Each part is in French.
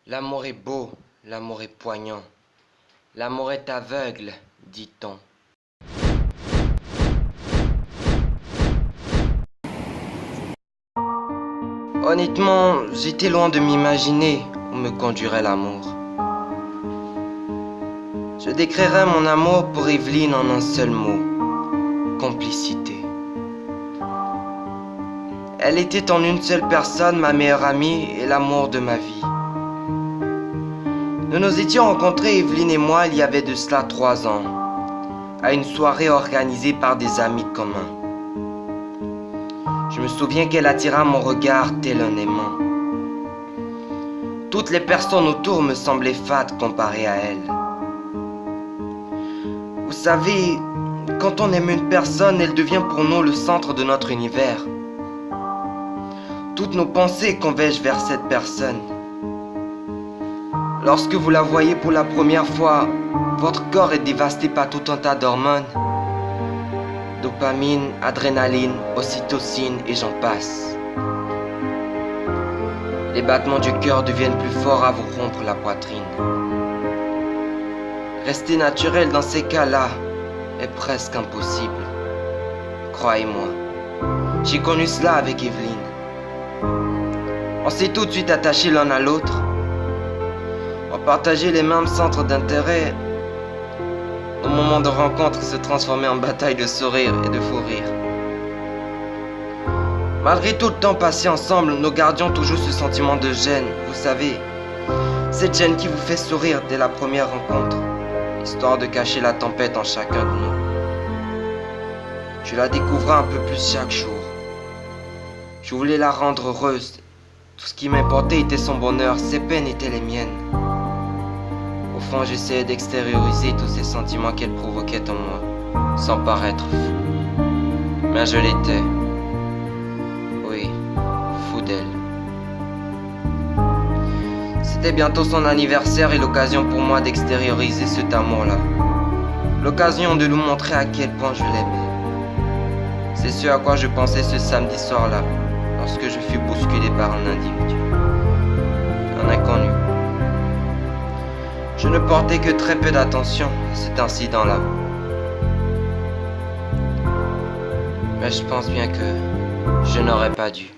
L'amour est beau, l'amour est poignant. L'amour est aveugle, dit-on. Honnêtement, j'étais loin de m'imaginer où me conduirait l'amour. Je décrirais mon amour pour Evelyne en un seul mot: complicité. Elle était en une seule personne ma meilleure amie et l'amour de ma vie. Nous nous étions rencontrés, Evelyne et moi, il y avait de cela 3 ans, à une soirée organisée par des amis communs. Je me souviens qu'elle attira mon regard tel un aimant. Toutes les personnes autour me semblaient fades comparées à elle. Vous savez, quand on aime une personne, elle devient pour nous le centre de notre univers. Toutes nos pensées convergent vers cette personne. Lorsque vous la voyez pour la première fois, votre corps est dévasté par tout un tas d'hormones. Dopamine, adrénaline, ocytocine et j'en passe. Les battements du cœur deviennent plus forts à vous rompre la poitrine. Rester naturel dans ces cas-là est presque impossible. Croyez-moi, j'ai connu cela avec Evelyne. On s'est tout de suite attachés l'un à l'autre. On partageait les mêmes centres d'intérêt. Nos moments de rencontre se transformaient en bataille de sourires et de fous rires. Malgré tout le temps passé ensemble, nous gardions toujours ce sentiment de gêne, vous savez, cette gêne qui vous fait sourire dès la première rencontre, histoire de cacher la tempête en chacun de nous. Je la découvrais un peu plus chaque jour. Je voulais la rendre heureuse. Tout ce qui m'importait était son bonheur, ses peines étaient les miennes. Au fond, j'essayais d'extérioriser tous ces sentiments qu'elle provoquait en moi, sans paraître fou. Mais je l'étais. Oui, fou d'elle. C'était bientôt son anniversaire et l'occasion pour moi d'extérioriser cet amour-là. L'occasion de lui montrer à quel point je l'aimais. C'est ce à quoi je pensais ce samedi soir-là, lorsque je fus bousculé par un individu. Un inconnu. Je ne portais que très peu d'attention à cet incident-là. Mais je pense bien que je n'aurais pas dû.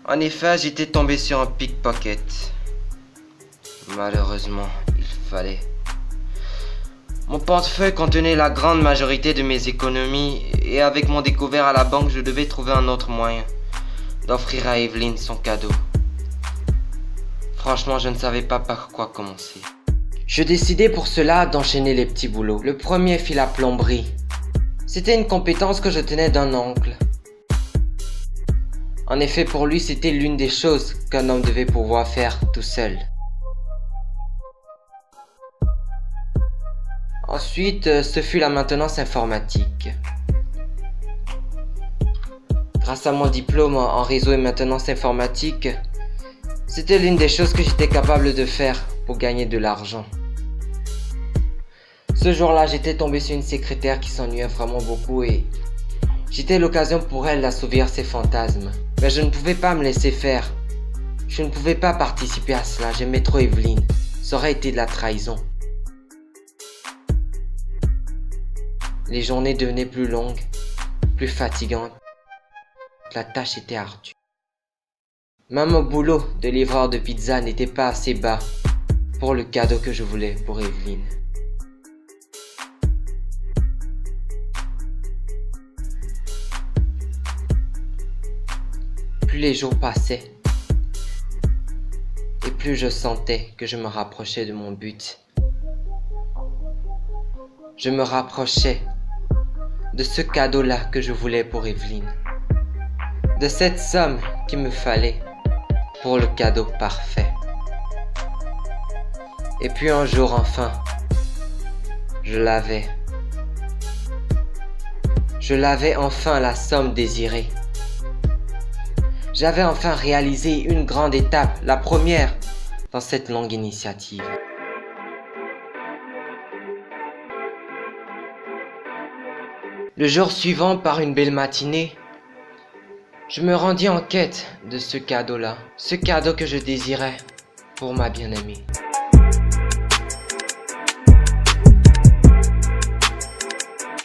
En effet, j'étais tombé sur un pickpocket. Malheureusement, il fallait. Mon portefeuille contenait la grande majorité de mes économies et avec mon découvert à la banque, je devais trouver un autre moyen d'offrir à Evelyne son cadeau. Franchement, je ne savais pas par quoi commencer. Je décidai pour cela d'enchaîner les petits boulots. Le premier fit la plomberie. C'était une compétence que je tenais d'un oncle. En effet, pour lui, c'était l'une des choses qu'un homme devait pouvoir faire tout seul. Ensuite, ce fut la maintenance informatique. Grâce à mon diplôme en réseau et maintenance informatique, c'était l'une des choses que j'étais capable de faire pour gagner de l'argent. Ce jour-là, j'étais tombé sur une secrétaire qui s'ennuyait vraiment beaucoup et j'étais l'occasion pour elle d'assouvir ses fantasmes. Mais je ne pouvais pas me laisser faire. Je ne pouvais pas participer à cela, j'aimais trop Evelyne. Ça aurait été de la trahison. Les journées devenaient plus longues, plus fatigantes. La tâche était ardue. Même au boulot de livreur de pizza n'était pas assez bas pour le cadeau que je voulais pour Evelyne. Plus les jours passaient, et plus je sentais que je me rapprochais de mon but. Je me rapprochais de ce cadeau-là que je voulais pour Evelyne. De cette somme qu'il me fallait pour le cadeau parfait. Et puis un jour enfin, je l'avais. Je l'avais enfin la somme désirée. J'avais enfin réalisé une grande étape, la première dans cette longue initiative. Le jour suivant, par une belle matinée, Je me rendis en quête de ce cadeau-là, ce cadeau que je désirais pour ma bien-aimée.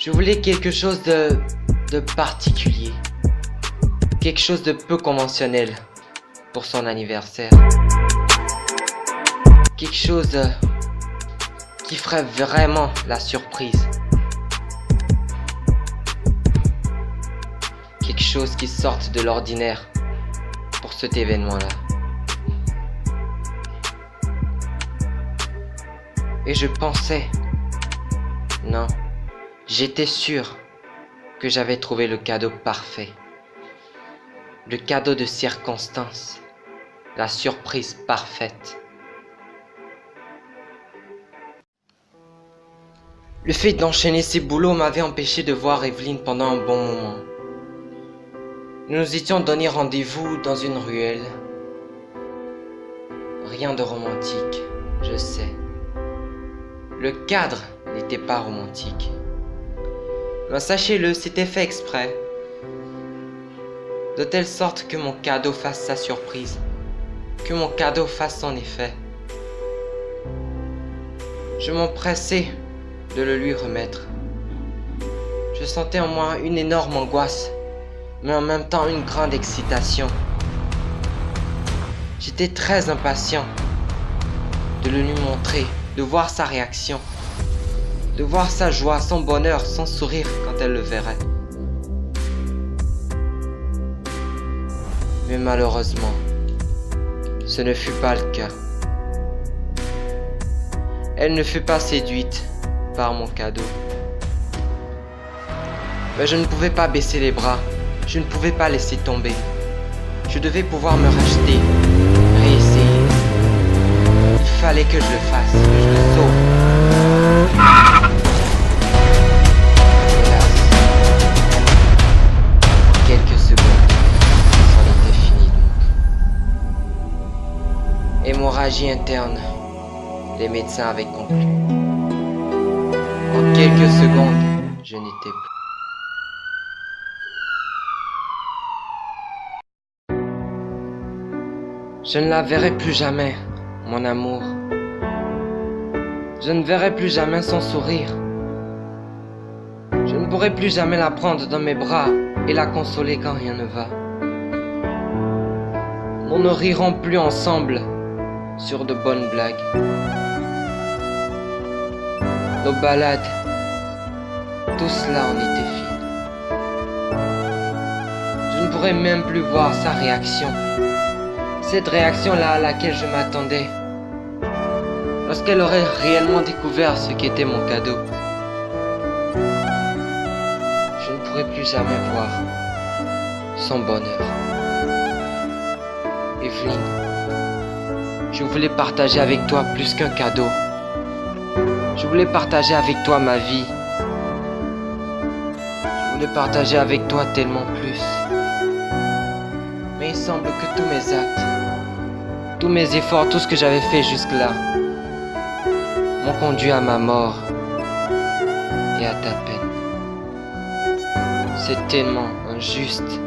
Je voulais quelque chose de particulier, quelque chose de peu conventionnel pour son anniversaire. Quelque chose qui ferait vraiment la surprise. Quelque chose qui sorte de l'ordinaire pour cet événement-là. Et je pensais, non, j'étais sûr que j'avais trouvé le cadeau parfait. Le cadeau de circonstance, la surprise parfaite. Le fait d'enchaîner ces boulots m'avait empêché de voir Evelyne pendant un bon moment. Nous nous étions donné rendez-vous dans une ruelle. Rien de romantique, je sais. Le cadre n'était pas romantique. Mais sachez-le, c'était fait exprès. De telle sorte que mon cadeau fasse sa surprise. Que mon cadeau fasse son effet. Je m'empressais de le lui remettre. Je sentais en moi une énorme angoisse, mais en même temps une grande excitation. J'étais très impatient de le lui montrer, de voir sa réaction, de voir sa joie, son bonheur, son sourire quand elle le verrait. Mais malheureusement, ce ne fut pas le cas. Elle ne fut pas séduite par mon cadeau. Mais je ne pouvais pas baisser les bras. Je ne pouvais pas laisser tomber. Je devais pouvoir me racheter, réessayer. Il fallait que je le fasse, que je le sauve. Hélas, en quelques secondes, c'en était fini donc. Hémorragie interne, les médecins avaient conclu. En quelques secondes, je n'étais plus. Je ne la verrai plus jamais, mon amour. Je ne verrai plus jamais son sourire. Je ne pourrai plus jamais la prendre dans mes bras et la consoler quand rien ne va. Nous ne rirons plus ensemble sur de bonnes blagues. Nos balades, tout cela en était fini. Je ne pourrai même plus voir sa réaction. Cette réaction-là à laquelle je m'attendais, lorsqu'elle aurait réellement découvert ce qu'était mon cadeau. Je ne pourrai plus jamais voir son bonheur. Evelyne, je voulais partager avec toi plus qu'un cadeau. Je voulais partager avec toi ma vie. Je voulais partager avec toi tellement plus. Mais il semble que tous mes actes, tous mes efforts, tout ce que j'avais fait jusque-là m'ont conduit à ma mort et à ta peine. C'est tellement injuste.